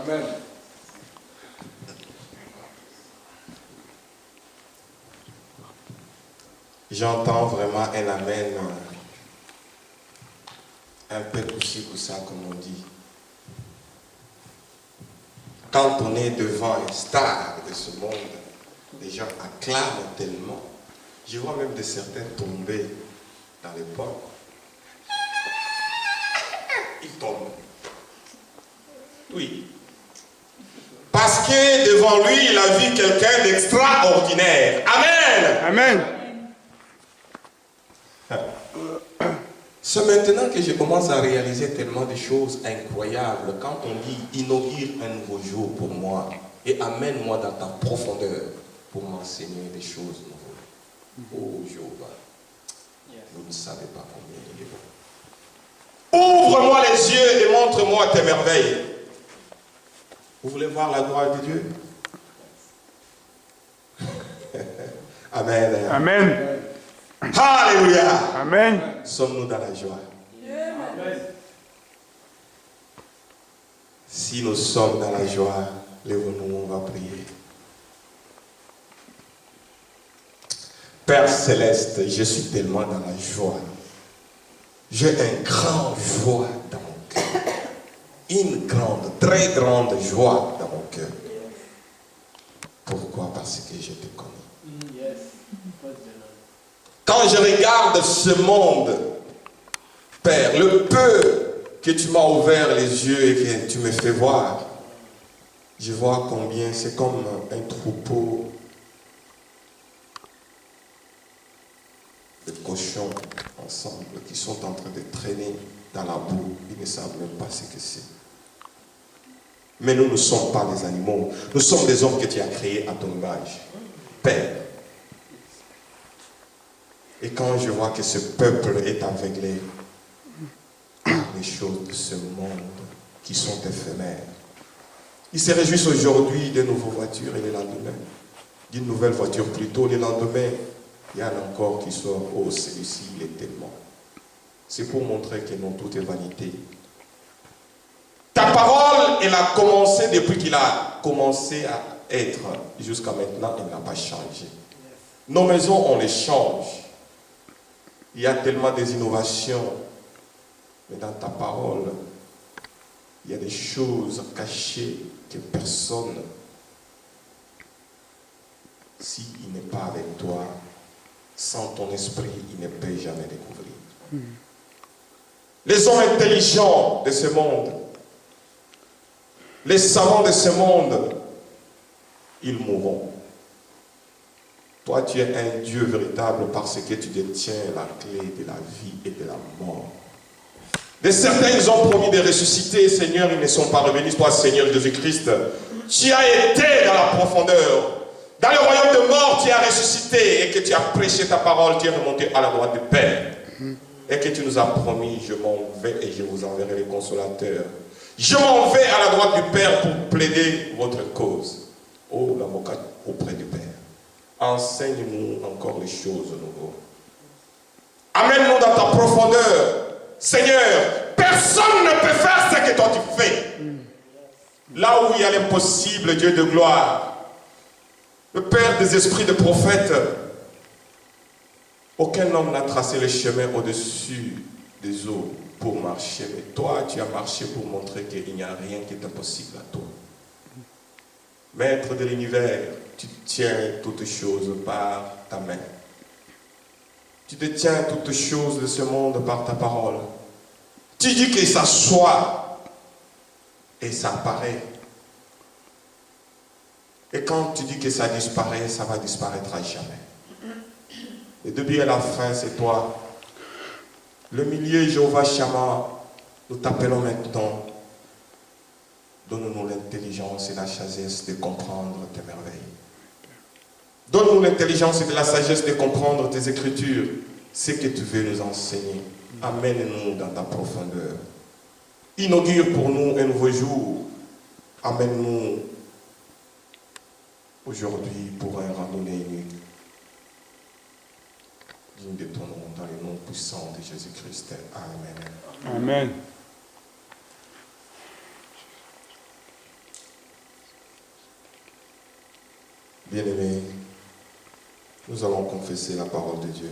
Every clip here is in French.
Amen. J'entends vraiment un amen un peu coussa, comme on dit. Quand on est devant une star de ce monde, les gens acclament tellement. Je vois même de certains tomber dans les pommes. Ils tombent. Oui. Parce que devant lui, il a vu quelqu'un d'extraordinaire. Amen. Amen. C'est maintenant que je commence à réaliser tellement de choses incroyables. Quand on dit inaugure un nouveau jour pour moi et amène-moi dans ta profondeur pour m'enseigner des choses nouvelles. Oh Jéhovah, vous ne savez pas combien il est bon. Ouvre-moi les yeux et montre-moi tes merveilles. Vous voulez voir la gloire de Dieu? Amen. Amen. Alléluia. Amen. Sommes-nous dans la joie? Amen. Si nous sommes dans la joie, lève-nous, on va prier. Père Céleste, je suis tellement dans la joie. J'ai une grande joie dans mon cœur. Une grande, très grande joie dans mon cœur. Pourquoi? Parce que je te connais. Quand je regarde ce monde, Père, le peu que tu m'as ouvert les yeux et que tu me fais voir, je vois combien c'est comme un troupeau de cochons ensemble qui sont en train de traîner dans la boue. Ils ne savent même pas ce que c'est. Mais nous ne sommes pas des animaux. Nous sommes des hommes que tu as créés à ton image. Père. Et quand je vois que ce peuple est aveuglé par les choses de ce monde qui sont éphémères, ils se réjouissent aujourd'hui de nouvelles voitures et le lendemain, d'une nouvelle voiture plutôt, le lendemain, il y en a encore qui sort, oh celui-ci il est tellement. C'est pour montrer que non, tout est vanité. Ta parole, elle a commencé depuis qu'il a commencé à être jusqu'à maintenant, elle n'a pas changé. Nos maisons, on les change. Il y a tellement des innovations, mais dans ta parole, il y a des choses cachées que personne, s'il n'est pas avec toi, sans ton esprit, il ne peut jamais découvrir. Les hommes intelligents de ce monde, les savants de ce monde, ils mourront. Toi, tu es un Dieu véritable parce que tu détiens la clé de la vie et de la mort. De certains, ils ont promis de ressusciter. Seigneur, ils ne sont pas revenus. Toi, Seigneur Jésus-Christ, tu as été dans la profondeur. Dans le royaume de mort, tu as ressuscité et que tu as prêché ta parole. Tu es remonté à la droite du Père. Et que tu nous as promis, je m'en vais et je vous enverrai les consolateurs. Je m'en vais à la droite du Père pour plaider votre cause. Oh, l'avocat auprès du Père. Enseigne-nous encore les choses nouveaux. Amène-nous dans ta profondeur. Seigneur, personne ne peut faire ce que toi tu fais. Là où il y a l'impossible, Dieu de gloire, le Père des esprits de prophètes, aucun homme n'a tracé le chemin au-dessus des eaux pour marcher. Mais toi, tu as marché pour montrer qu'il n'y a rien qui est impossible à toi. Maître de l'univers, tu tiens toutes choses par ta main. Tu détiens toutes choses de ce monde par ta parole. Tu dis que ça soit et ça apparaît. Et quand tu dis que ça disparaît, ça va disparaître à jamais. Et depuis à la fin, c'est toi. Le milieu Jéhovah Shammah, nous t'appelons maintenant. Donne-nous l'intelligence et la sagesse de comprendre tes merveilles. Donne-nous l'intelligence et la sagesse de comprendre tes écritures, ce que tu veux nous enseigner. Amène-nous dans ta profondeur. Inaugure pour nous un nouveau jour. Amène-nous aujourd'hui pour un randonnée unique. Digne de ton nom, dans le nom puissant de Jésus-Christ. Amen. Amen. Bien-aimés, nous allons confesser la parole de Dieu.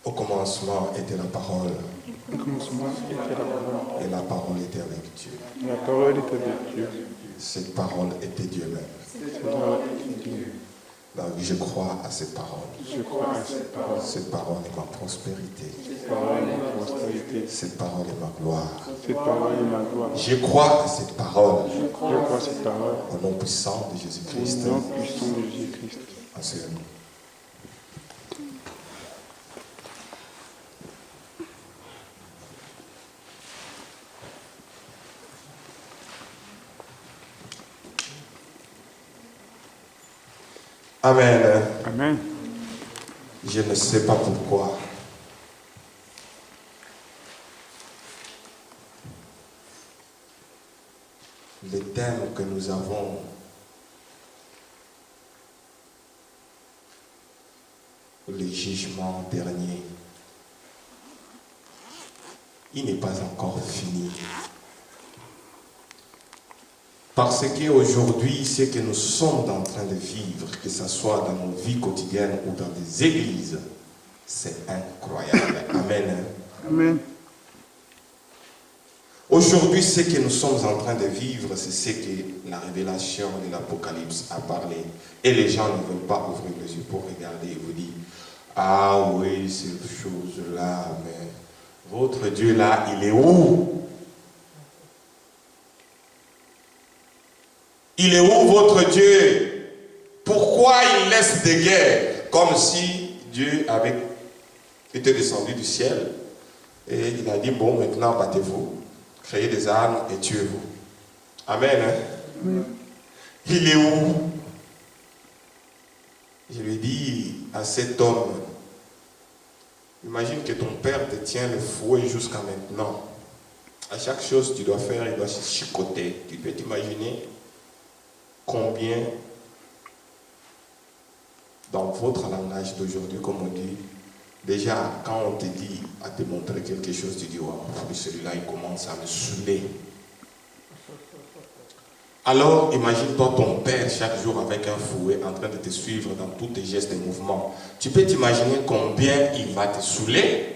Au commencement était la parole. Au commencement était la parole. Et la parole était avec Dieu. La parole était avec Dieu. Cette parole était Dieu même. Cette parole était Dieu. Donc, je crois à cette parole. Je crois à cette parole. Cette parole est ma prospérité. Cette parole est ma prospérité. Cette parole est ma gloire. Cette parole est ma gloire. Je crois à cette parole. Je crois à cette parole. Au nom puissant de Jésus-Christ. Au nom puissant de Jésus-Christ. Asseyez-nous. Amen. Amen. Je ne sais pas pourquoi. Le thème que nous avons le jugement dernier, il n'est pas encore fini. Parce qu'aujourd'hui, ce que nous sommes en train de vivre, que ce soit dans nos vies quotidiennes ou dans des églises, c'est incroyable. Amen. Amen. Aujourd'hui, ce que nous sommes en train de vivre, c'est ce que la révélation de l'Apocalypse a parlé. Et les gens ne veulent pas ouvrir les yeux pour regarder et vous dire, ah oui, cette chose-là, mais votre Dieu là, il est où? Il est où votre Dieu? Pourquoi il laisse des guerres? Comme si Dieu avait été descendu du ciel et il a dit, bon, maintenant battez-vous, créez des armes et tuez-vous. Amen. Hein? Oui. Il est où? Je lui dis à cet homme, imagine que ton père te tient le fouet jusqu'à maintenant. À chaque chose que tu dois faire, il doit se chicoter. Tu peux t'imaginer combien, dans votre langage d'aujourd'hui, comme on dit, déjà, quand on te dit à te montrer quelque chose, tu dis, wow, celui-là, il commence à me saouler. Alors, imagine-toi ton père chaque jour avec un fouet en train de te suivre dans tous tes gestes et mouvements. Tu peux t'imaginer combien il va te saouler?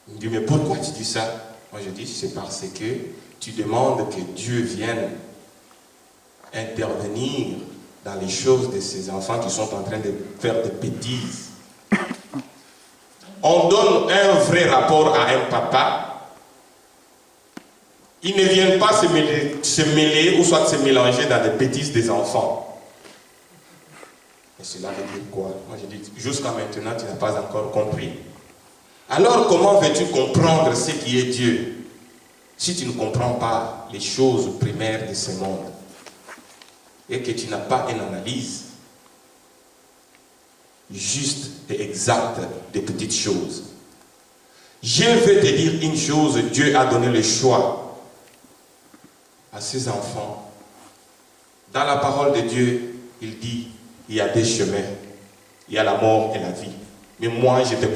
Il me dit, mais pourquoi tu dis ça? Moi, je dis, c'est parce que tu demandes que Dieu vienne intervenir dans les choses de ces enfants qui sont en train de faire des bêtises. On donne un vrai rapport à un papa. Ils ne viennent pas se mêler ou soit se mélanger dans les bêtises des enfants. Mais cela veut dire quoi? Moi je dis, jusqu'à maintenant tu n'as pas encore compris. Alors comment veux-tu comprendre ce qui est Dieu si tu ne comprends pas les choses primaires de ce monde et que tu n'as pas une analyse juste et exacte des petites choses? Je veux te dire une chose, Dieu a donné le choix à ses enfants. Dans la parole de Dieu, il dit, il y a des chemins, il y a la mort et la vie. Mais moi, je te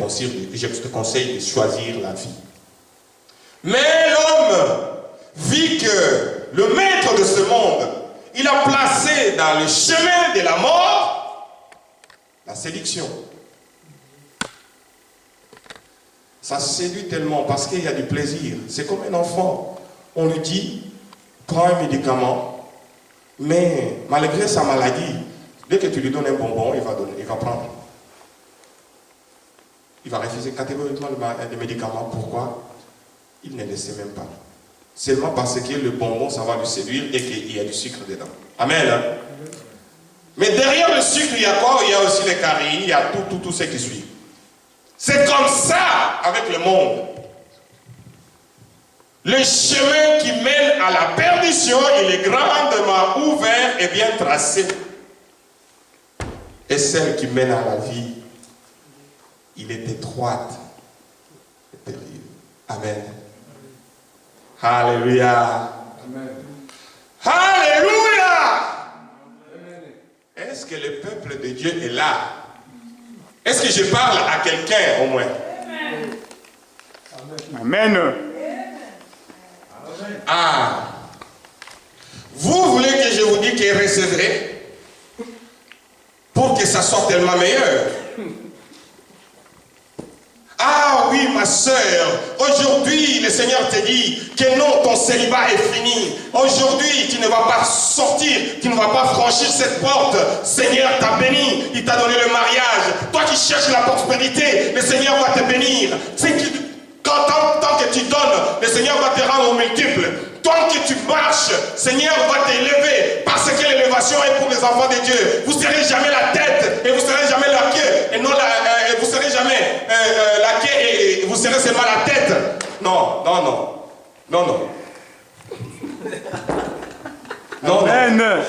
conseille de choisir la vie. Mais l'homme vit que le maître de ce monde, il a placé dans le chemin de la mort la séduction. Ça séduit tellement parce qu'il y a du plaisir. C'est comme un enfant. On lui dit, prends un médicament, mais malgré sa maladie, dès que tu lui donnes un bonbon, il va prendre. Il va refuser catégoriquement le médicament. Pourquoi? Il ne le sait même pas. Seulement parce que le bonbon, ça va lui séduire et qu'il y a du sucre dedans. Amen. Hein? Mais derrière le sucre, il y a quoi? Il y a aussi les caries, il y a tout ce qui suit. C'est comme ça avec le monde. Le chemin qui mène à la perdition, il est grandement ouvert et bien tracé. Et celle qui mène à la vie, il est étroite et périlleuse. Amen. Alléluia. Amen. Alléluia. Est-ce que le peuple de Dieu est là? Est-ce que je parle à quelqu'un au moins? Amen. Ah. Vous voulez que je vous dise qu'il recevrait pour que ça soit tellement meilleur? Ah oui, ma soeur, aujourd'hui, le Seigneur te dit que non, ton célibat est fini. Aujourd'hui, tu ne vas pas sortir, tu ne vas pas franchir cette porte. Seigneur t'a béni, il t'a donné le mariage. Toi qui cherches la prospérité, le Seigneur va te bénir. Tant que tu donnes, le Seigneur va te rendre au multiple. Tant que tu marches, Seigneur va t'élever, parce que l'élévation est pour les enfants de Dieu. Vous ne serez jamais la tête et vous ne serez jamais la queue, et non vous ne serez jamais la queue et vous serez seulement la tête. Non, non, non, non, non. Non, Amen. non.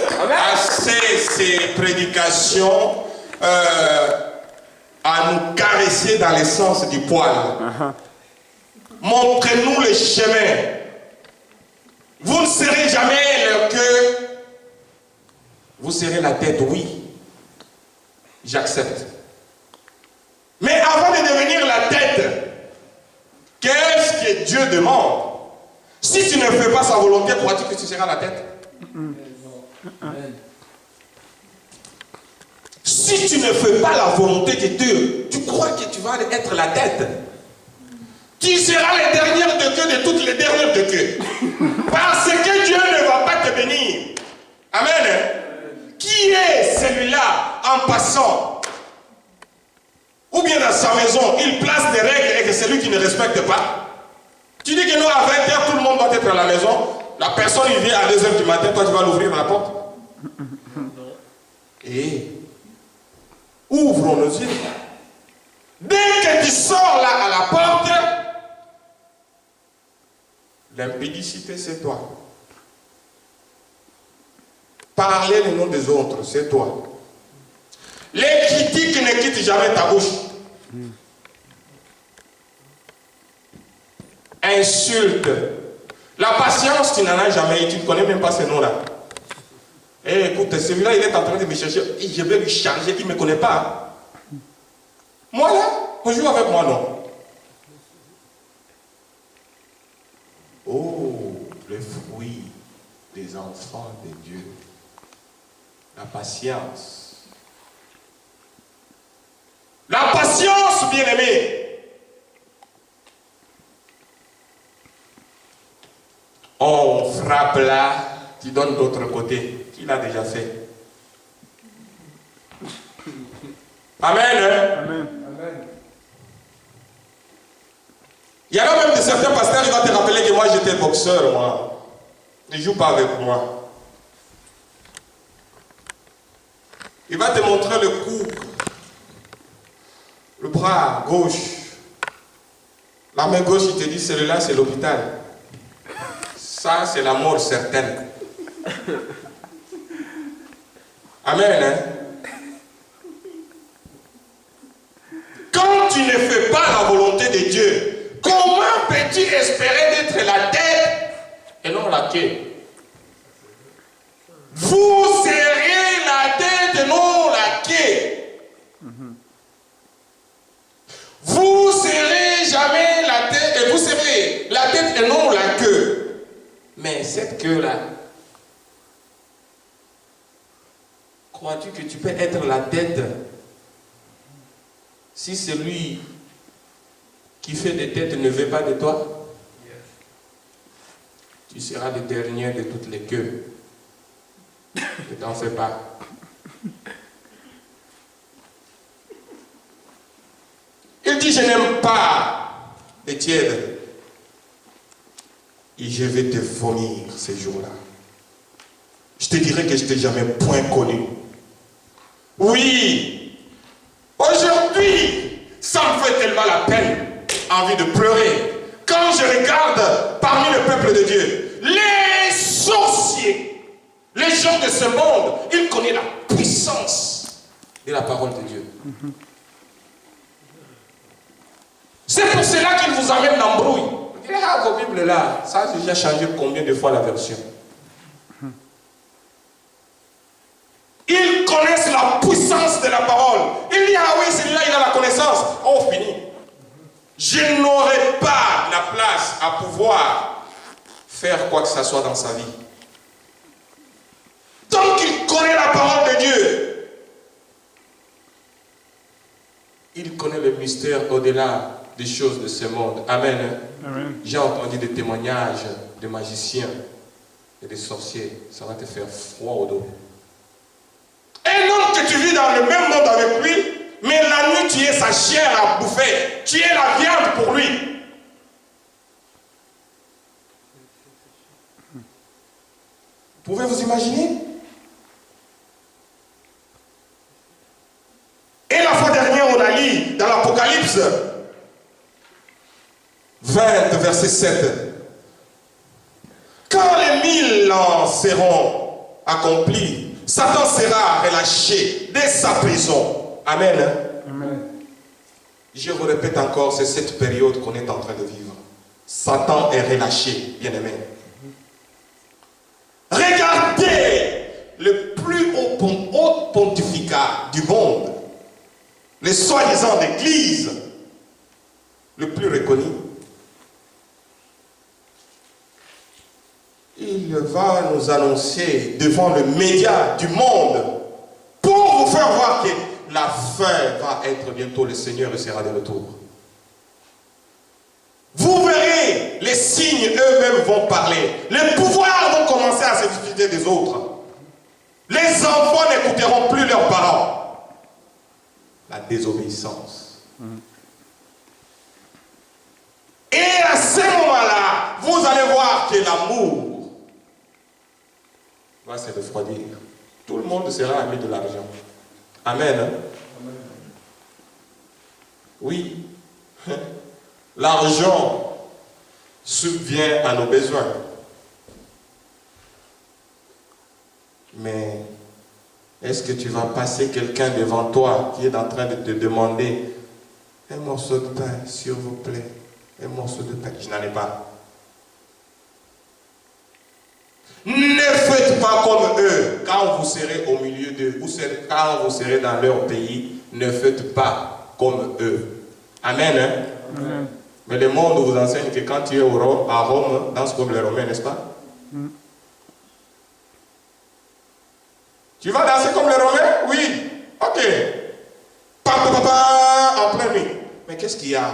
Assez ces prédications à nous caresser dans le sens du poil. Montrez-nous le chemin. Vous ne serez jamais le queue. Vous serez la tête, oui. J'accepte. Mais avant de devenir la tête, qu'est-ce que Dieu demande? Si tu ne fais pas sa volonté, crois-tu que tu seras la tête? Si tu ne fais pas la volonté de Dieu, tu crois que tu vas être la tête? Tu seras les dernières de queue de toutes les dernières de queue. Parce que Dieu ne va pas te bénir. Amen. Qui est celui-là en passant? Ou bien dans sa maison, il place des règles et que c'est lui qui ne respecte pas. Tu dis que non, à 20h, tout le monde doit être à la maison. La personne, il vient à 2h du matin, toi tu vas l'ouvrir la porte. Et ouvrons nos yeux. Dès que tu sors là à la porte, l'impudicité, c'est toi. Parler le nom des autres, c'est toi. Les critiques ne quittent jamais ta bouche. Insulte. La patience, tu n'en as jamais eu. Tu ne connais même pas ce nom-là. Eh, écoute, celui-là, il est en train de me chercher. Et je vais lui charger, il ne me connaît pas. Moi, là, on joue avec moi, non. Oh, le fruit des enfants de Dieu. La patience. La patience, bien-aimé. On frappe là, tu donnes d'autre côté. Qui l'a déjà fait? Amen. Amen. Il y en a même de certains pasteurs, ils vont te rappeler que moi j'étais boxeur, moi. Ne joue pas avec moi. Il va te montrer le cou, le bras gauche. La main gauche, il te dit, celui-là, c'est l'hôpital. Ça, c'est la mort certaine. Amen. Hein? Quand tu ne fais pas la volonté de Dieu, comment peux-tu espérer d'être la tête et non la queue? Vous serez la tête et non la queue. Vous serez jamais la tête et vous serez la tête et non la queue. Mais cette queue-là, crois-tu que tu peux être la tête si celui qui fait des têtes ne veut pas de toi? Tu seras le dernier de toutes les queues. Ne t'en fais pas. Il dit, je n'aime pas les tièdes. Et je vais te vomir ces jours-là. Je te dirai que je ne t'ai jamais point connu. Oui, aujourd'hui, ça me fait tellement la peine, envie de pleurer. Quand je regarde parmi le peuple de Dieu, les sorciers, les gens de ce monde, ils connaissent la puissance de la parole de Dieu. C'est pour cela qu'ils vous amènent l'embrouille. Ah, vos Bibles là, ça a déjà changé combien de fois la version? Ils connaissent la puissance de la parole. Il dit, ah oui, celui-là, il a la connaissance je n'aurai pas la place à pouvoir faire quoi que ce soit dans sa vie. Tant qu'il connaît la parole de Dieu, il connaît le mystère au-delà des choses de ce monde. Amen. Amen. J'ai entendu des témoignages de magiciens et des sorciers. Ça va te faire froid au dos. Un homme que tu vis dans le même monde avec lui, mais la nuit tu es sa chair à bouffer. Tu es la viande pour lui. Pouvez vous imaginer? Et la fois dernière, on a lu dans l'Apocalypse 20, verset 7. Quand les 1000 ans seront accomplis, Satan sera relâché dès sa prison. Amen. Amen. Je vous répète encore, c'est cette période qu'on est en train de vivre. Satan est relâché, bien-aimé. Regardez le plus haut pontificat du monde, les soi-disant d'église, le plus reconnu. Il va nous annoncer devant le média du monde pour vous faire voir que la fin va être bientôt, le Seigneur sera de retour. Vous verrez, les signes eux-mêmes vont parler. Les pouvoirs vont commencer à se disputer des autres. Les enfants n'écouteront plus leurs parents. La désobéissance. Et à ce moment-là, vous allez voir que l'amour va se refroidir. Tout le monde sera ami de l'argent. Amen. Hein? Oui. L'argent subvient à nos besoins. Mais est-ce que tu vas passer quelqu'un devant toi qui est en train de te demander un morceau de pain, s'il vous plaît, un morceau de pain? Je n'en ai pas. Ne faites pas comme eux quand vous serez au milieu d'eux, quand vous serez dans leur pays. Ne faites pas comme eux. Amen. Hein? Amen. Mais le monde vous enseigne que quand tu es à Rome, danse comme les Romains, n'est-ce pas? Tu vas danser comme les Romains? Oui. Ok. En pleine nuit. Mais qu'est-ce qu'il y a?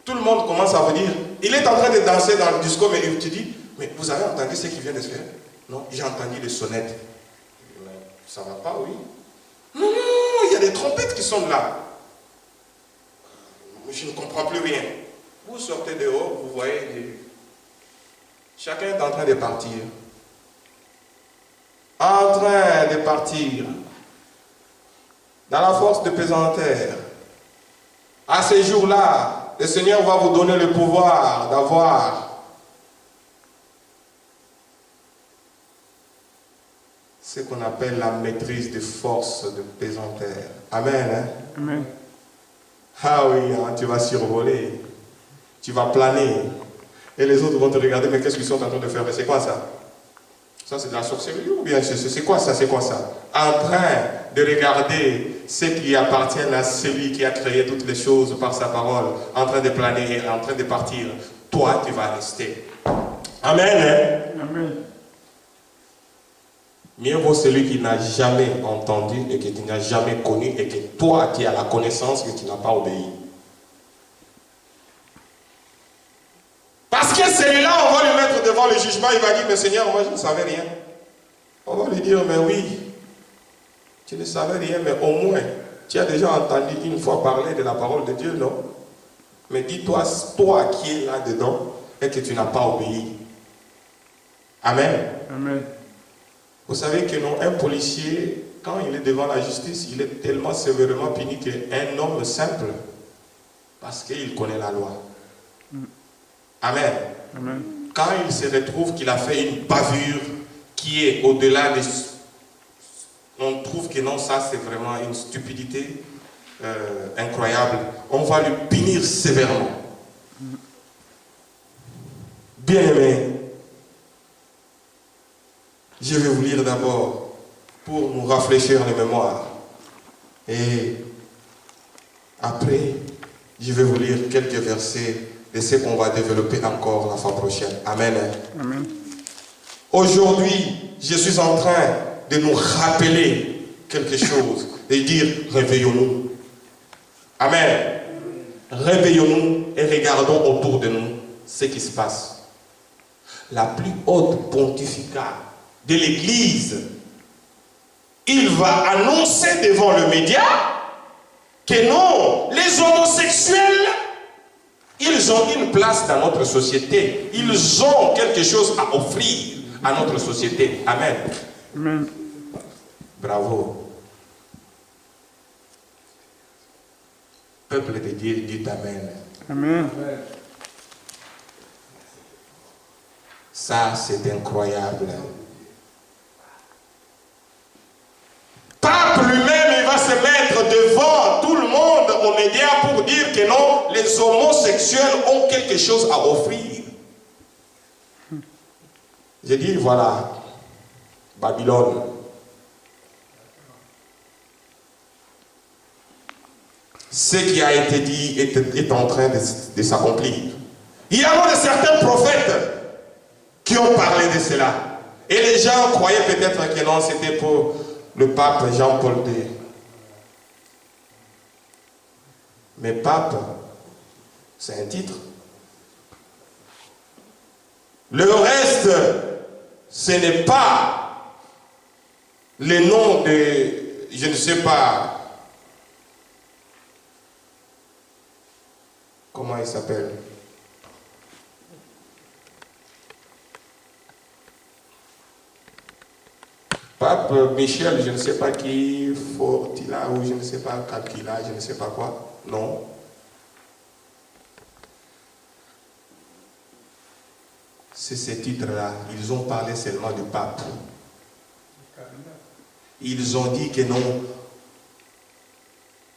Tout le monde commence à vous dire, il est en train de danser dans le disco, mais tu dis, mais vous avez entendu ce qui vient de se faire? Non, j'ai entendu les sonnettes. Ça va pas, oui? Non, il y a des trompettes qui sont là. Je ne comprends plus rien. Vous sortez dehors, vous voyez, chacun est en train de partir. En train de partir. Dans la force de pesanteur. À ces jours-là, le Seigneur va vous donner le pouvoir d'avoir ce qu'on appelle la maîtrise des forces de pesanteur. Amen. Hein? Amen. Ah oui, hein, tu vas survoler. Tu vas planer. Et les autres vont te regarder, mais qu'est-ce qu'ils sont en train de faire? Mais c'est quoi ça? Ça, c'est de la sorcellerie ou bien c'est quoi ça? C'est quoi ça? En train de regarder ce qui appartient à celui qui a créé toutes les choses par sa parole, en train de planer, en train de partir. Toi, tu vas rester. Amen. Hein? Amen. Mieux vaut celui qui n'a jamais entendu et que tu n'as jamais connu et que toi, tu as la connaissance mais tu n'as pas obéi. Parce que celui-là, on va lui mettre devant le jugement, il va dire, mais Seigneur, moi je ne savais rien. On va lui dire, mais oui, tu ne savais rien, mais au moins, tu as déjà entendu une fois parler de la parole de Dieu, non? Mais dis-toi, toi qui es là-dedans, et que tu n'as pas obéi. Amen. Amen. Vous savez que non, un policier, quand il est devant la justice, il est tellement sévèrement puni qu'un homme simple, parce qu'il connaît la loi. Amen. Amen. Quand il se retrouve qu'il a fait une bavure qui est au-delà des... On trouve que non, ça c'est vraiment une stupidité incroyable. On va lui punir sévèrement. Bien-aimé, je vais vous lire d'abord pour nous rafraîchir les mémoires. Et après, Je vais vous lire quelques versets de ce qu'on va développer encore la fois prochaine. Amen. Amen. Aujourd'hui, je suis en train de nous rappeler quelque chose, de dire réveillons-nous. Amen. Réveillons-nous et regardons autour de nous ce qui se passe. La plus haute pontificale de l'Église, il va annoncer devant le média que non, les homosexuels, ils ont une place dans notre société. Ils ont quelque chose à offrir à notre société. Amen. Amen. Bravo. Peuple de Dieu, dit Amen. Amen. Ça, c'est incroyable. Pape lui-même, il va se mettre devant tout le monde aux médias pour dire que non, les homosexuels ont quelque chose à offrir. J'ai dit, voilà, Babylone. Ce qui a été dit est en train de s'accomplir. Il y a de certains prophètes qui ont parlé de cela. Et les gens croyaient peut-être que non, c'était pour le pape Jean-Paul II. Mais pape, c'est un titre. Le reste, ce n'est pas le nom de, je ne sais pas, comment il s'appelle. Pape Michel, je ne sais pas qui, Fortila, ou je ne sais pas Calquila, je ne sais pas quoi. Non. C'est ces titres-là. Ils ont parlé seulement du pape. Ils ont dit que non,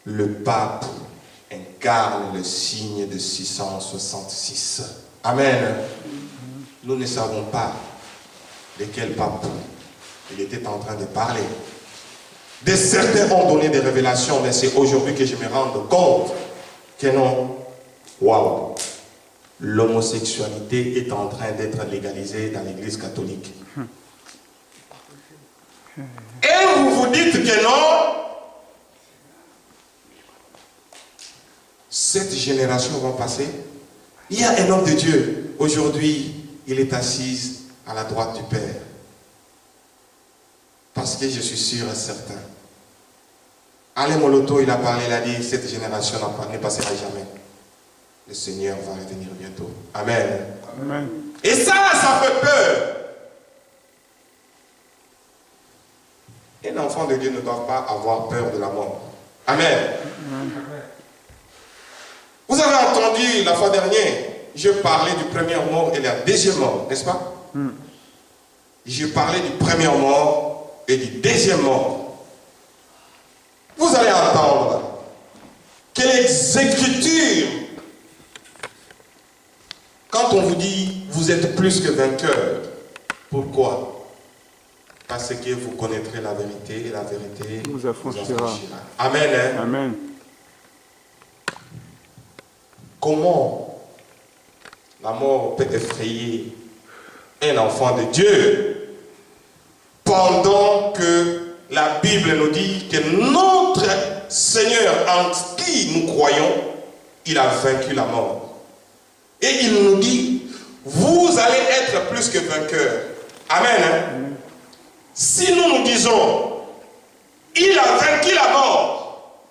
le pape incarne le signe de 666. Amen. Nous ne savons pas de quel pape il était en train de parler. Certains ont donné des révélations, mais c'est aujourd'hui que je me rends compte que non, waouh, l'homosexualité est en train d'être légalisée dans l'Église catholique. Et vous vous dites que non, cette génération va passer. Il y a un homme de Dieu, aujourd'hui, il est assis à la droite du Père. Parce que je suis sûr et certain. Alain Moloto, il a parlé, il a dit, cette génération ne passera jamais. Le Seigneur va revenir bientôt. Amen. Amen. Et ça fait peur. Un enfant de Dieu ne doit pas avoir peur de la mort. Amen. Amen. Vous avez entendu la fois dernière, je parlais du premier mort et de la deuxième mort, n'est-ce pas? Je parlais du premier mort et du deuxième mort. Vous allez entendre que les Écritures, quand on vous dit vous êtes plus que vainqueur, pourquoi? Parce que vous connaîtrez la vérité et la vérité vous affranchira. Amen. Hein? Amen. Comment la mort peut effrayer un enfant de Dieu pendant que la Bible nous dit que notre Seigneur en qui nous croyons, il a vaincu la mort. Et il nous dit, vous allez être plus que vainqueurs. Amen. Hein? Si nous disons, il a vaincu la mort,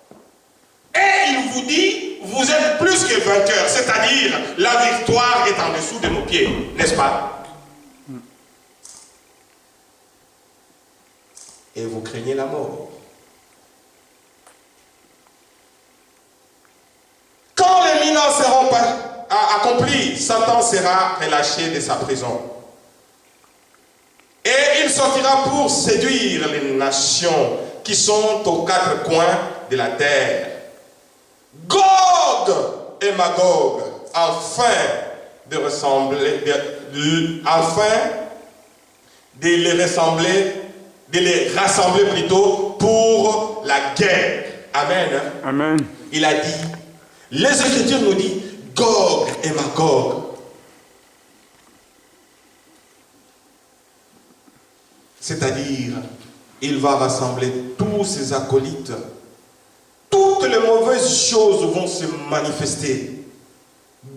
et il vous dit, vous êtes plus que vainqueurs, c'est-à-dire la victoire est en dessous de nos pieds, n'est-ce pas? Et vous craignez la mort. Quand les millenniums seront accomplis, Satan sera relâché de sa prison. Et il sortira pour séduire les nations qui sont aux quatre coins de la terre. Gog et Magog, afin de les rassembler plutôt pour la guerre. Amen. Amen. Il a dit, Les Écritures nous disent Gog et Magog. C'est-à-dire, il va rassembler tous ses acolytes. Toutes les mauvaises choses vont se manifester.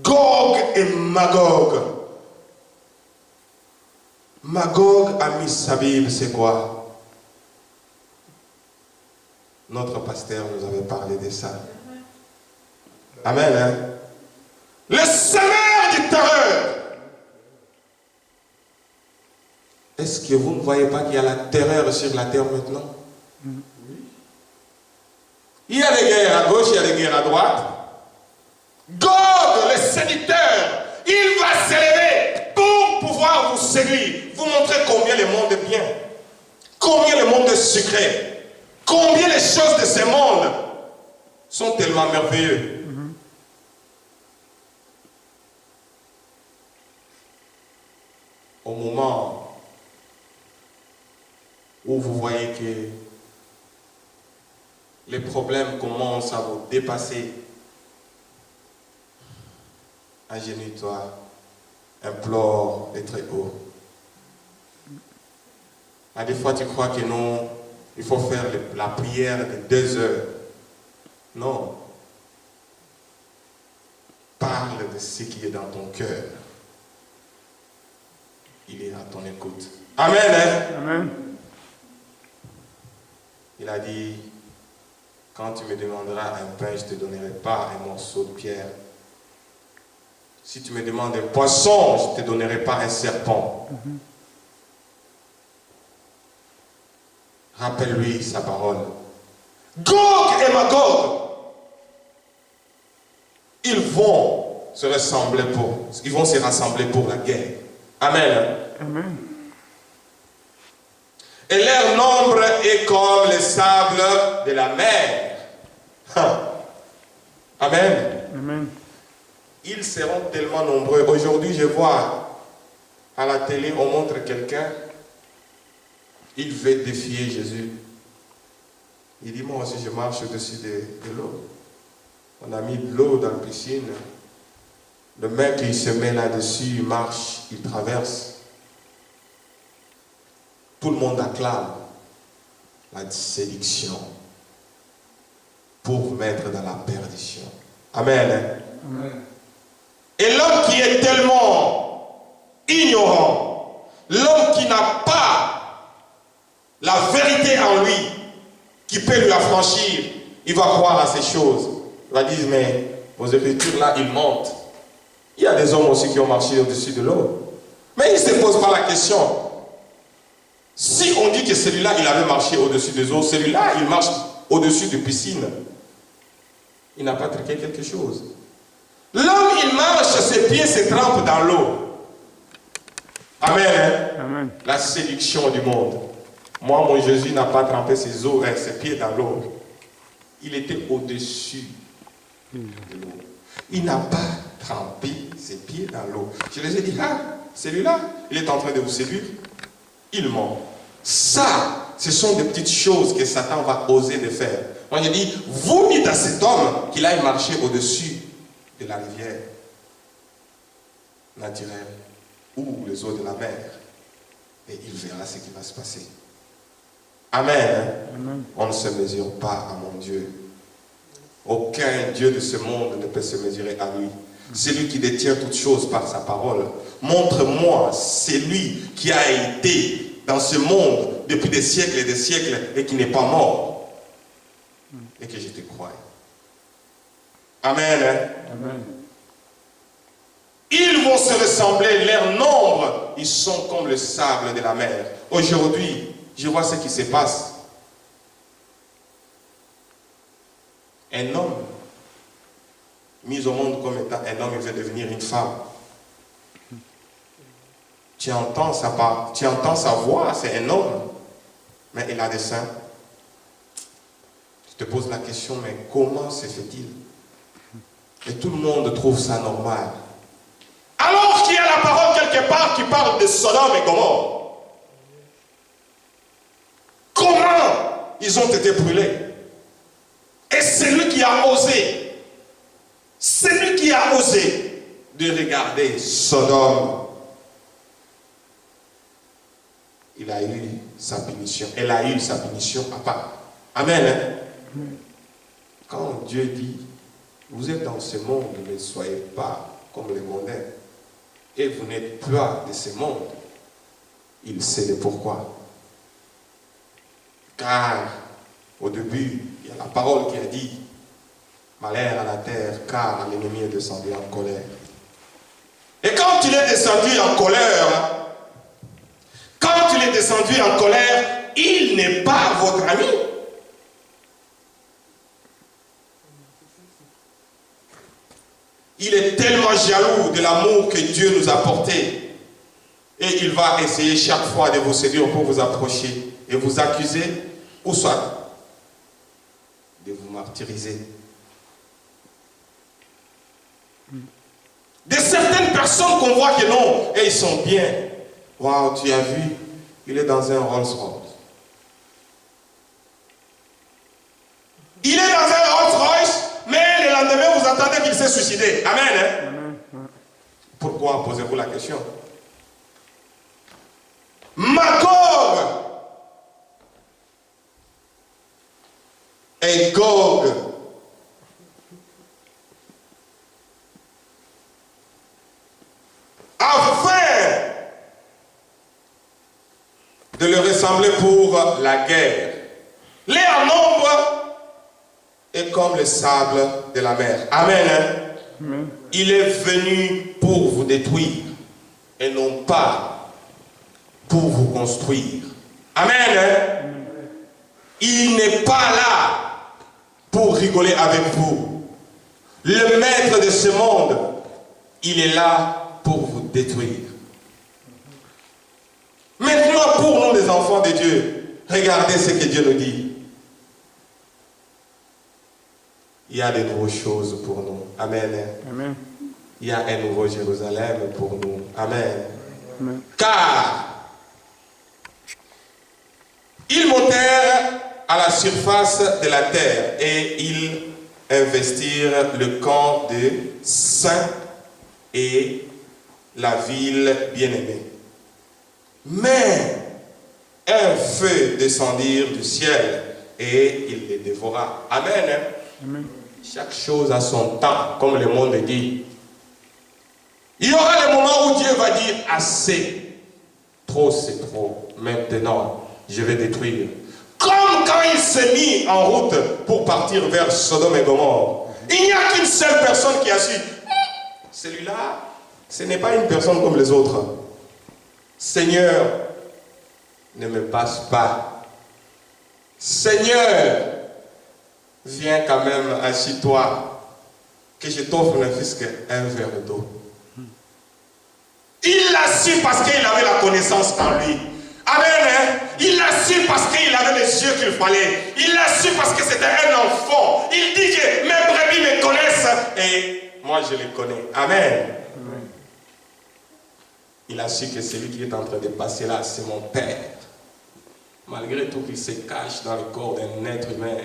Gog et Magog. Magog a mis sa Bible, c'est quoi? Notre pasteur nous avait parlé de ça. Amen. Hein? Le semeur du terreur. Est-ce que vous ne voyez pas qu'il y a la terreur sur la terre maintenant? Il y a des guerres à gauche, il y a des guerres à droite. Gog, le séducteur, il va s'élever pour pouvoir vous séduire, vous montrer combien le monde est bien, combien le monde est secret, combien les choses de ce monde sont tellement merveilleuses. Au moment où vous voyez que les problèmes commencent à vous dépasser, agenouille-toi, implore le très haut. À des fois, tu crois que non, il faut faire la prière de 2 heures. Non. Parle de ce qui est dans ton cœur. Il est à ton écoute. Amen. Hein? Amen. Il a dit, quand tu me demanderas un pain, je ne te donnerai pas un morceau de pierre. Si tu me demandes un poisson, je ne te donnerai pas un serpent. Rappelle-lui sa parole. Gog et Magog, ils vont se rassembler pour la guerre. Amen. Amen. Et leur nombre est comme les sables de la mer. Amen. Amen. Ils seront tellement nombreux. Aujourd'hui, je vois à la télé, on montre quelqu'un, il veut défier Jésus. Il dit, moi aussi, je marche au-dessus de l'eau. On a mis de l'eau dans la piscine. Le mec, il se met là-dessus, il marche, il traverse. Tout le monde acclame la séduction pour vous mettre dans la perdition. Amen. Amen. Et l'homme qui est tellement ignorant, l'homme qui n'a pas la vérité en lui, qui peut lui affranchir, il va croire à ces choses. Il va dire, mais vos écritures là, ils mentent. Il y a des hommes aussi qui ont marché au-dessus de l'eau. Mais ils ne se posent pas la question. Si on dit que celui-là, il avait marché au-dessus des eaux, celui-là, il marche au-dessus de piscine. Il n'a pas truqué quelque chose. L'homme, il marche, ses pieds se trempent dans l'eau. Amen. Amen. La séduction du monde. Moi, mon Jésus n'a pas trempé ses pieds dans l'eau. Il était au-dessus de l'eau. Il n'a pas trempé ses pieds dans l'eau. Je les ai dit, celui-là, il est en train de vous séduire. Il ment. Ça, ce sont des petites choses que Satan va oser de faire. Moi, je dis, vous dites à cet homme qu'il aille marcher au-dessus de la rivière naturelle ou les eaux de la mer. Et il verra ce qui va se passer. Amen. Amen. On ne se mesure pas à mon Dieu. Aucun Dieu de ce monde ne peut se mesurer à lui. C'est lui qui détient toutes choses par sa parole. Montre-moi celui qui a été dans ce monde depuis des siècles et des siècles et qui n'est pas mort. Et que je te croie. Amen. Amen. Ils vont se ressembler, leur nombre, ils sont comme le sable de la mer. Aujourd'hui, je vois ce qui se passe. Un homme mis au monde comme étant un homme, il veut devenir une femme. Tu entends sa voix, c'est un homme, mais il a des seins. Tu te poses la question, mais comment se fait-il? Et tout le monde trouve ça normal. Alors qu'il y a la parole quelque part qui parle de Sodome et Gomorrhe. Comment ils ont été brûlés? Et c'est lui qui a osé de regarder Sodome, il a eu sa punition. Elle a eu sa punition à part. Amen. Hein? Quand Dieu dit, vous êtes dans ce monde, ne soyez pas comme les mondains. Et vous n'êtes pas de ce monde. Il sait le pourquoi. Car, au début, il y a la parole qui a dit, malheur à la terre, car l'ennemi est descendu en colère. Et quand il est descendu en colère, il n'est pas votre ami. Il est tellement jaloux de l'amour que Dieu nous a porté. Et il va essayer chaque fois de vous séduire pour vous approcher et vous accuser, ou soit de vous martyriser. De certaines personnes qu'on voit que non, et ils sont bien. Waouh, tu as vu, il est dans un Rolls-Royce. Il est dans un Rolls-Royce, mais le lendemain, vous attendez qu'il s'est suicidé. Amen. Hein? Pourquoi posez-vous la question? Magog et Gog. Afin de le ressembler pour la guerre. Leur nombre est comme le sable de la mer. Amen. Hein? Il est venu pour vous détruire et non pas pour vous construire. Amen. Hein? Il n'est pas là pour rigoler avec vous. Le maître de ce monde, il est là pour vous détruire. Maintenant, pour nous les enfants de Dieu, regardez ce que Dieu nous dit. Il y a de nouvelles choses pour nous. Amen. Amen. Il y a un nouveau Jérusalem pour nous. Amen. Amen. Car ils montèrent à la surface de la terre et ils investirent le camp des saints et la ville bien-aimée. Mais un feu descendit du ciel et il les dévora. Amen. Amen. Chaque chose a son temps, comme le monde dit. Il y aura le moment où Dieu va dire assez. Trop, c'est trop. Maintenant, je vais détruire. Comme quand il s'est mis en route pour partir vers Sodome et Gomorrhe. Il n'y a qu'une seule personne qui a su. Celui-là, ce n'est pas une personne comme les autres. Seigneur, ne me passe pas. Seigneur, viens quand même, assis-toi, que je t'offre ne fût-ce qu'un verre d'eau. Il l'a su parce qu'il avait la connaissance en lui. Amen. Hein? Il l'a su parce qu'il avait les yeux qu'il fallait. Il l'a su parce que c'était un enfant. Il dit que mes brebis me connaissent et moi je les connais. Amen. Amen. Il a su que celui qui est en train de passer là, c'est mon Père. Malgré tout qu'il se cache dans le corps d'un être humain,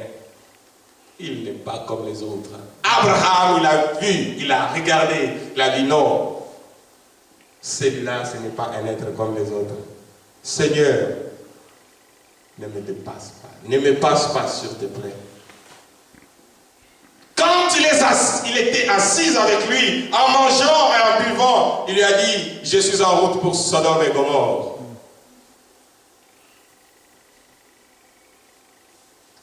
il n'est pas comme les autres. Abraham, il a vu, il a regardé, il a dit non. Celui-là, ce n'est pas un être comme les autres. Seigneur, ne me dépasse pas. Ne me passe pas sur tes prêts. Quand il était assis avec lui, en mangeant et en buvant, il lui a dit, je suis en route pour Sodome et Gomorrhe.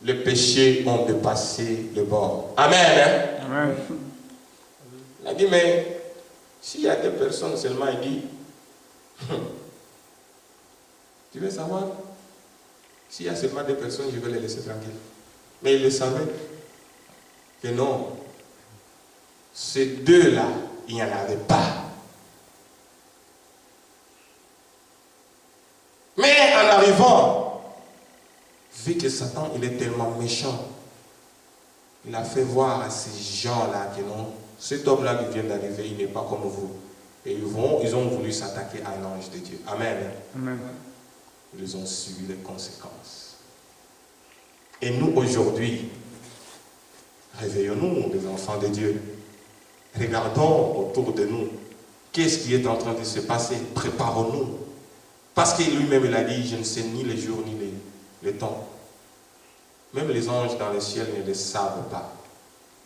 Les péchés ont dépassé le bord. Amen. Hein? Amen. Il a dit, mais s'il y a des personnes seulement, il dit, tu veux savoir? S'il y a seulement des personnes, je vais les laisser tranquilles. Mais il le savait que non. Ces deux-là, il n'y en avait pas. Mais en arrivant, vu que Satan, il est tellement méchant, il a fait voir à ces gens-là que non, cet homme-là qui vient d'arriver, il n'est pas comme vous. Et ils ont voulu s'attaquer à l'ange de Dieu. Amen. Amen. Ils ont subi les conséquences. Et nous, aujourd'hui, réveillons-nous, les enfants de Dieu. Regardons autour de nous. Qu'est-ce qui est en train de se passer? Préparons-nous. Parce que lui-même, il a dit, je ne sais ni les jours ni les temps. Même les anges dans le ciel ne le savent pas.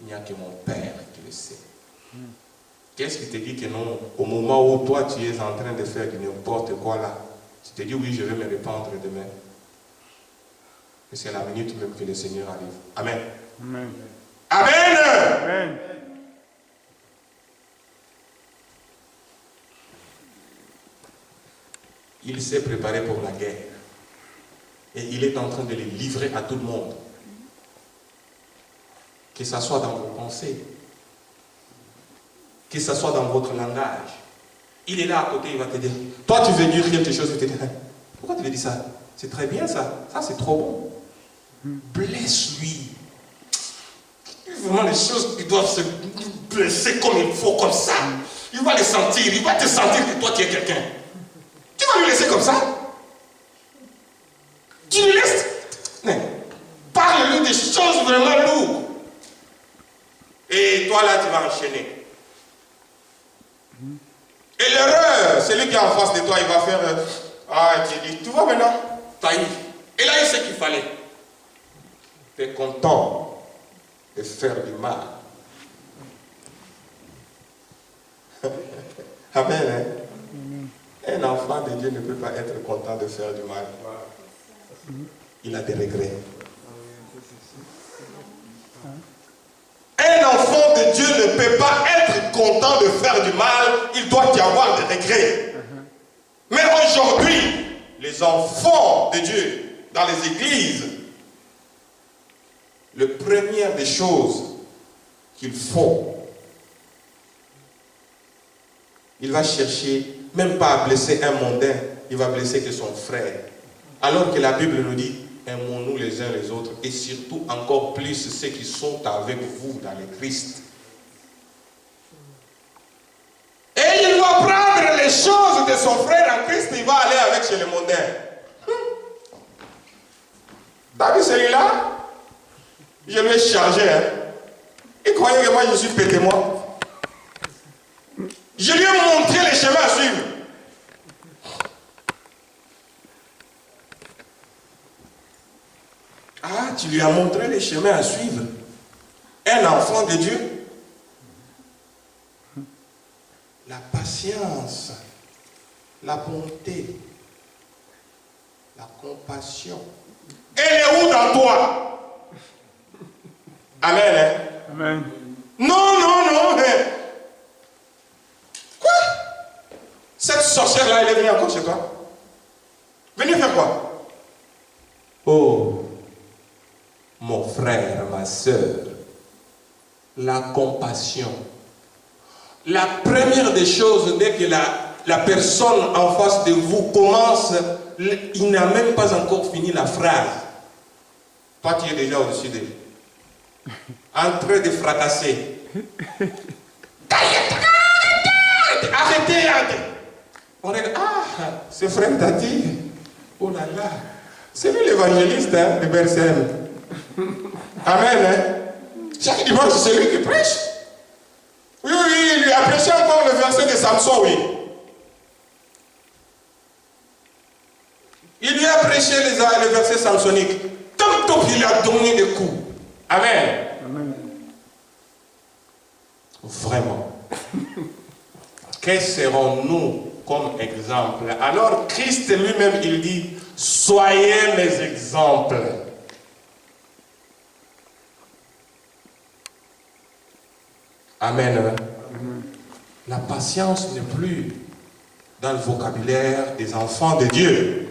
Il n'y a que mon Père qui le sait. Qu'est-ce qui te dit que non, au moment où toi tu es en train de faire du n'importe quoi là, tu te dis oui, je vais me répandre demain. Et c'est la minute même que le Seigneur arrive. Amen. Amen. Amen. Amen. Il s'est préparé pour la guerre. Et il est en train de les livrer à tout le monde. Que ce soit dans vos pensées, que ce soit dans votre langage. Il est là à côté, il va te dire, toi tu veux dire quelque chose, il te dit, pourquoi tu veux dire ça? C'est très bien ça, ça c'est trop bon. Blesse-lui. Vraiment les choses qui doivent se blesser comme il faut, comme ça. Il va les sentir, il va te sentir que toi tu es quelqu'un. Tu vas lui laisser comme ça? Tu lui laisses? Non. Parle-lui des choses vraiment lourdes. Et toi là tu vas enchaîner. Et l'erreur, celui qui est en face de toi, il va faire ah, tu dis, tu vois maintenant, taïf. Et là il sait qu'il fallait. Tu es content de faire du mal. Amen. Hein? Un enfant de Dieu ne peut pas être content de faire du mal. Il a des regrets. Un enfant de Dieu ne peut pas être content de faire du mal. Il doit y avoir des regrets. Mais aujourd'hui, les enfants de Dieu dans les églises, la première des choses qu'il faut, il va chercher, même pas à blesser un mondain, il va blesser que son frère. Alors que la Bible nous dit, aimons-nous les uns les autres, et surtout encore plus ceux qui sont avec vous dans le Christ. Et il va prendre les choses de son frère en Christ, il va aller avec chez les mondains. T'as vu celui-là? Je lui ai chargé. Hein? Il croyait que moi je suis pété moi. Je lui ai montré les chemins à suivre. Ah, tu lui as montré les chemins à suivre. Un enfant de Dieu. La patience, la bonté, la compassion. Elle est où dans toi? Amen. Hein? Amen. Non, non, non. Hein. Quoi? Cette sorcière-là, elle est venue encore chez toi? Venez faire quoi? Oh, mon frère, ma soeur, la compassion. La première des choses, dès que la personne en face de vous commence, il n'a même pas encore fini la phrase. Toi, tu es déjà au-dessus de lui. En train de fracasser. Arrêtez, arrêtez. On regarde, ah, c'est frère Tati. Oh là là. C'est lui l'évangéliste hein, de Bersem. Amen. Hein? Chaque dimanche, c'est lui qui prêche. Oui, oui, il lui a prêché encore le verset de Samson, oui. Il lui a prêché les versets samsoniques. Tant qu'il a donné des coups. Amen. Amen. Vraiment. Que serons-nous comme exemple? Alors Christ lui-même, il dit, soyez mes exemples. Amen. Amen. La patience n'est plus dans le vocabulaire des enfants de Dieu.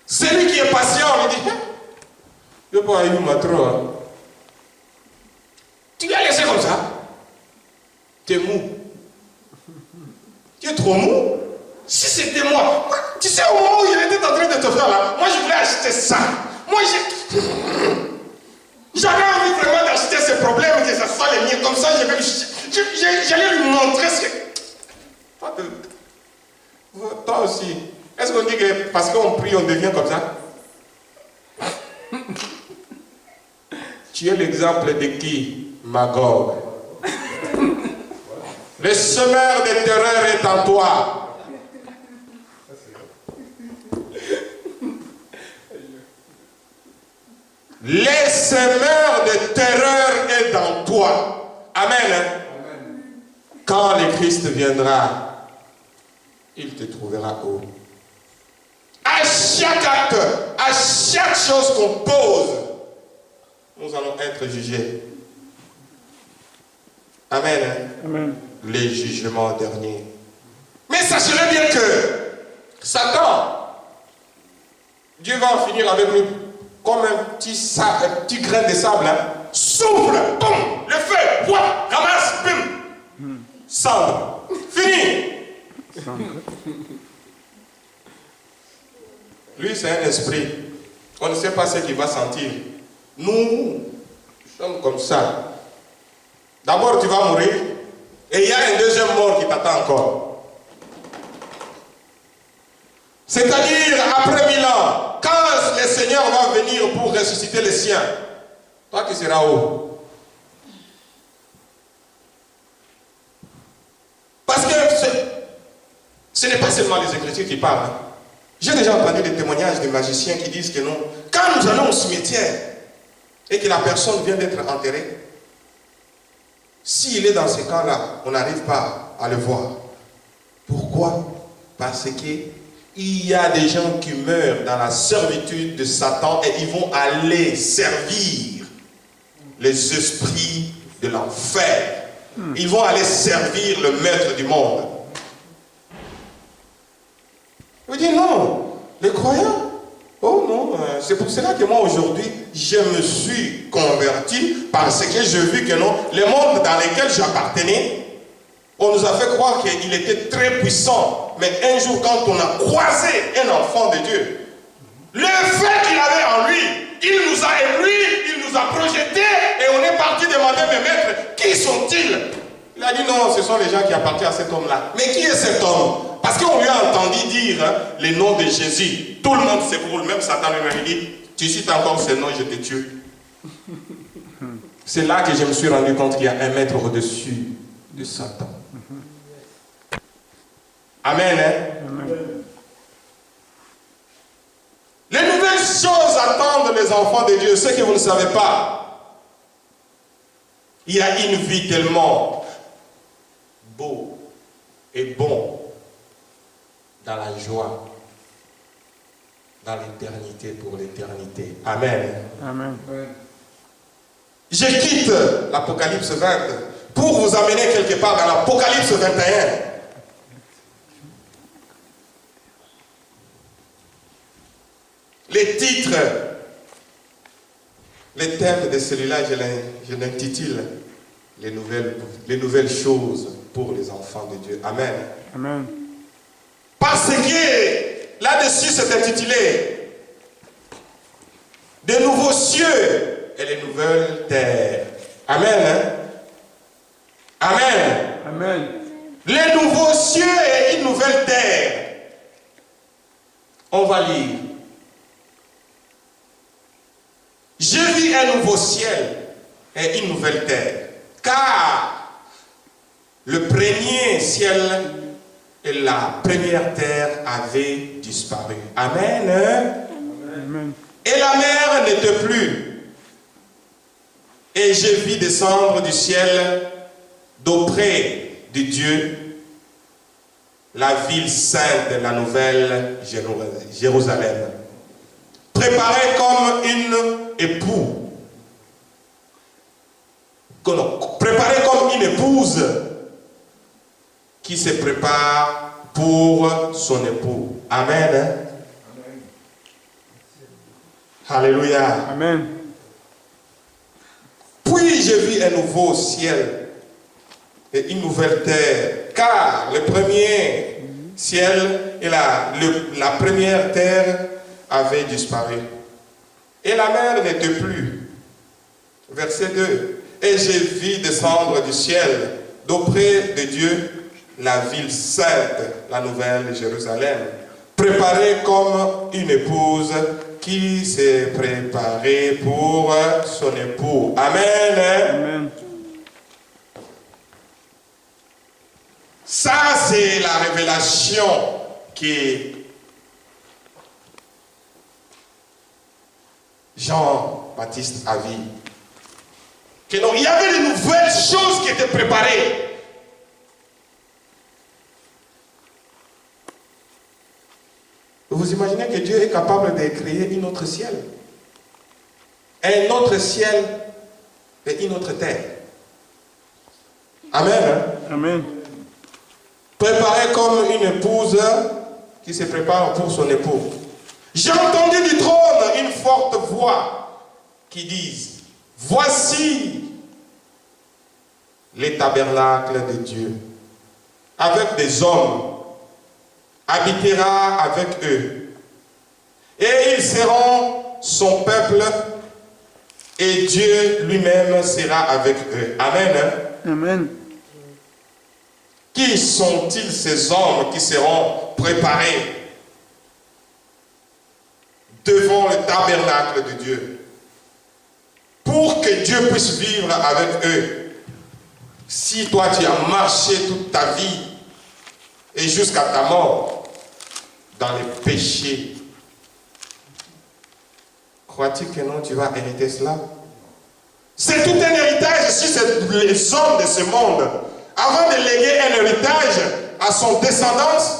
Celui qui est patient, il dit, je ne peux pas y trop. Hein. Tu l'as laissé comme ça? Tu es mou. Tu es trop mou. Si c'était moi, tu sais au moment où il était en train de te faire là, moi je voulais acheter ça. Moi j'avais envie vraiment d'acheter ces problèmes, que ça soit les miens, comme ça j'allais lui montrer ce que... Toi aussi, est-ce qu'on dit que parce qu'on prie, on devient comme ça? Tu es l'exemple de qui? Magog. Le semeur de terreur est en toi. Le semeur de terreur est dans toi. Amen. Amen. Quand le Christ viendra, il te trouvera où? À chaque acte, à chaque chose qu'on pose, nous allons être jugés. Amen. Amen. Les jugements derniers. Mais sachez-le bien que Satan, Dieu va en finir avec lui comme un petit grain de sable. Hein. Souffle, boum, le feu, bois, ramasse, boum, cendre, fini. Lui, c'est un esprit. On ne sait pas ce qu'il va sentir. Nous sommes comme ça. D'abord, tu vas mourir. Et il y a un deuxième mort qui t'attend encore. C'est-à-dire, après 1000 ans, quand le Seigneur va venir pour ressusciter les siens, toi tu seras où? Parce que ce n'est pas seulement les Écritures qui parlent. Hein. J'ai déjà entendu des témoignages de magiciens qui disent que non, quand nous allons au cimetière et que la personne vient d'être enterrée, s'il est dans ce camp-là, on n'arrive pas à le voir. Pourquoi? Parce qu'il y a des gens qui meurent dans la servitude de Satan et ils vont aller servir les esprits de l'enfer. Ils vont aller servir le maître du monde. Vous dites non, les croyants, oh non, c'est pour cela que moi aujourd'hui, je me suis converti parce que j'ai vu que non, le monde dans lequel j'appartenais, on nous a fait croire qu'il était très puissant. Mais un jour, quand on a croisé un enfant de Dieu, le fait qu'il avait en lui, il nous a éblouis, il nous a projetés et on est parti demander, mais maître, qui sont-ils? Il a dit non, ce sont les gens qui appartiennent à cet homme-là. Mais qui est cet homme? Parce qu'on lui a entendu dire hein, les noms de Jésus. Tout le monde s'ébroule, même Satan lui-même dit, tu cites encore ce nom, je te tue. C'est là que je me suis rendu compte qu'il y a un maître au-dessus de Satan. Amen. Hein? Amen. Les nouvelles choses attendent les enfants de Dieu, ce que vous ne savez pas. Il y a une vie tellement beau et bon dans la joie, dans l'éternité pour l'éternité. Amen. Amen. Je quitte l'Apocalypse 20 pour vous amener quelque part dans l'Apocalypse 21. Les titres, les thèmes de celui-là, je l'intitule les nouvelles choses pour les enfants de Dieu. Amen. Amen. Parce que là-dessus c'est intitulé de nouveaux cieux et les nouvelles terres. Amen. Hein? Amen. Amen. Les nouveaux cieux et une nouvelle terre. On va lire. Je vis un nouveau ciel et une nouvelle terre, car le premier ciel et la première terre avaient disparu. Amen. Amen. Et la mer n'était plus. Et je vis descendre du ciel d'auprès de Dieu la ville sainte, la nouvelle Jérusalem, préparée comme une époux. Préparée comme une épouse qui se prépare pour son époux. Amen. Amen. Alléluia. Amen. Puis je vis un nouveau ciel et une nouvelle terre, car le premier ciel et la première terre avaient disparu. Et la mer n'était plus. Verset 2. Et je vis descendre du ciel, d'auprès de Dieu, la ville sainte, la nouvelle Jérusalem, préparée comme une épouse qui s'est préparé pour son époux. Amen. Amen. Ça, c'est la révélation que Jean-Baptiste a vue. Que non, il y avait de nouvelles choses qui étaient préparées. Vous imaginez que Dieu est capable de créer un autre ciel, un autre ciel et une autre terre. Amen. Hein? Amen. Préparé comme une épouse qui se prépare pour son époux. J'ai entendu du trône une forte voix qui dit: voici les tabernacles de Dieu avec des hommes, habitera avec eux, et ils seront son peuple, et Dieu lui-même sera avec eux. Amen. Hein? Amen. Qui sont-ils ces hommes qui seront préparés devant le tabernacle de Dieu pour que Dieu puisse vivre avec eux? Si toi tu as marché toute ta vie et jusqu'à ta mort dans les péchés, crois-tu que non, tu vas hériter cela? C'est tout un héritage. Si c'est les hommes de ce monde, avant de léguer un héritage à son descendance,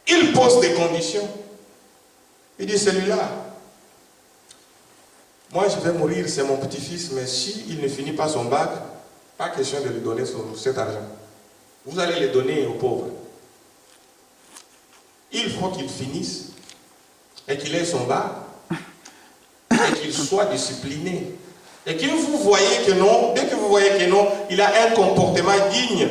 il pose des conditions. Il dit: celui-là, moi je vais mourir, c'est mon petit-fils, mais s'il ne finit pas son bac, pas question de lui donner cet argent. Vous allez le donner aux pauvres. Il faut qu'il finisse et qu'il ait son bac et qu'il soit discipliné. Et que vous voyez que non, dès que vous voyez que non, il a un comportement digne,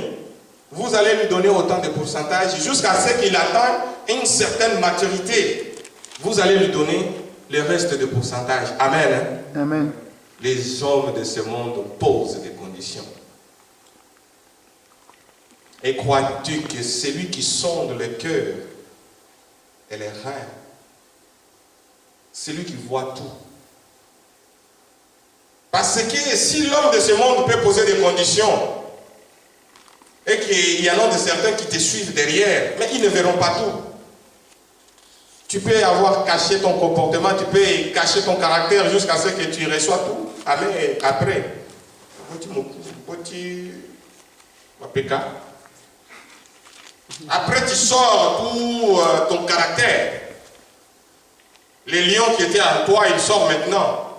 vous allez lui donner autant de pourcentage jusqu'à ce qu'il atteigne une certaine maturité. Vous allez lui donner le reste de pourcentage. Amen. Hein? Amen. Les hommes de ce monde posent des conditions. Et crois-tu que celui qui sonde le cœur et les reins, c'est lui qui voit tout? Parce que si l'homme de ce monde peut poser des conditions et qu'il y en a de certains qui te suivent derrière, mais ils ne verront pas tout. Tu peux avoir caché ton comportement, tu peux cacher ton caractère jusqu'à ce que tu reçois tout. Amen. Après, après tu sors tout ton caractère. Les lions qui étaient en toi, ils sortent maintenant.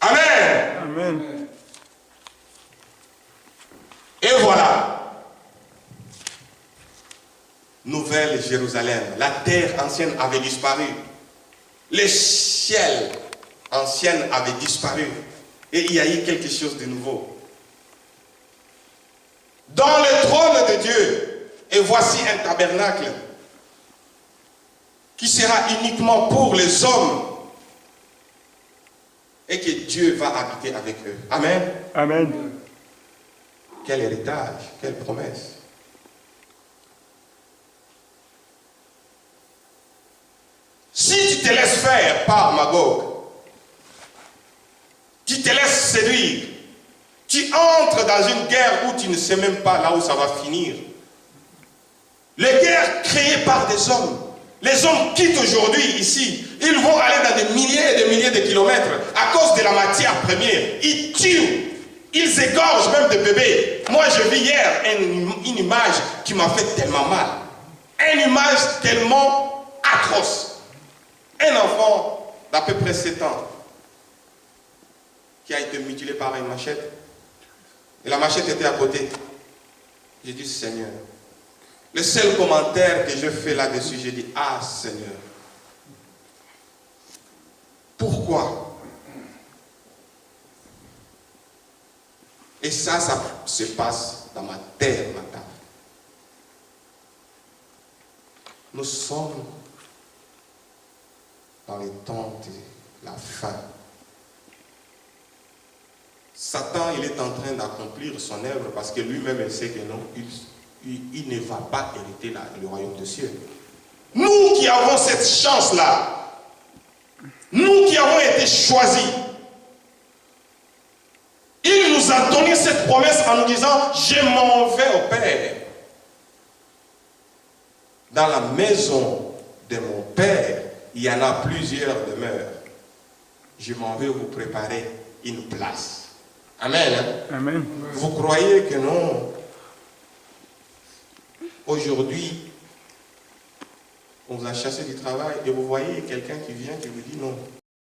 Amen. Amen. Et voilà. Nouvelle Jérusalem. La terre ancienne avait disparu. Les ciels anciens avaient disparu. Et il y a eu quelque chose de nouveau. Dans le trône de Dieu, et voici un tabernacle qui sera uniquement pour les hommes et que Dieu va habiter avec eux. Amen. Amen. Quel héritage, quelle promesse. Si tu te laisses faire par Magog, tu te laisses séduire, tu entres dans une guerre où tu ne sais même pas là où ça va finir. Les guerres créées par des hommes. Les hommes quittent aujourd'hui ici. Ils vont aller dans des milliers et des milliers de kilomètres à cause de la matière première. Ils tuent. Ils égorgent même des bébés. Moi, je vis hier une image qui m'a fait tellement mal. Une image tellement atroce. Un enfant d'à peu près 7 ans qui a été mutilé par une machette. Et la machette était à côté. J'ai dit: Seigneur. Le seul commentaire que je fais là-dessus, j'ai dit: ah Seigneur. Pourquoi? Et ça se passe dans ma terre natale. Nous sommes dans les temps de la fin. Satan, il est en train d'accomplir son œuvre parce que lui-même, il sait que non, il ne va pas hériter le royaume des cieux. Nous, nous qui avons cette chance-là, nous qui avons été choisis, il nous a donné cette promesse en nous disant, je m'en vais au Père. Dans la maison de mon Père, il y en a plusieurs demeures. Je m'en vais vous préparer une place. Amen. Amen. Vous croyez que non? Aujourd'hui, on vous a chassé du travail et vous voyez quelqu'un qui vient qui vous dit non.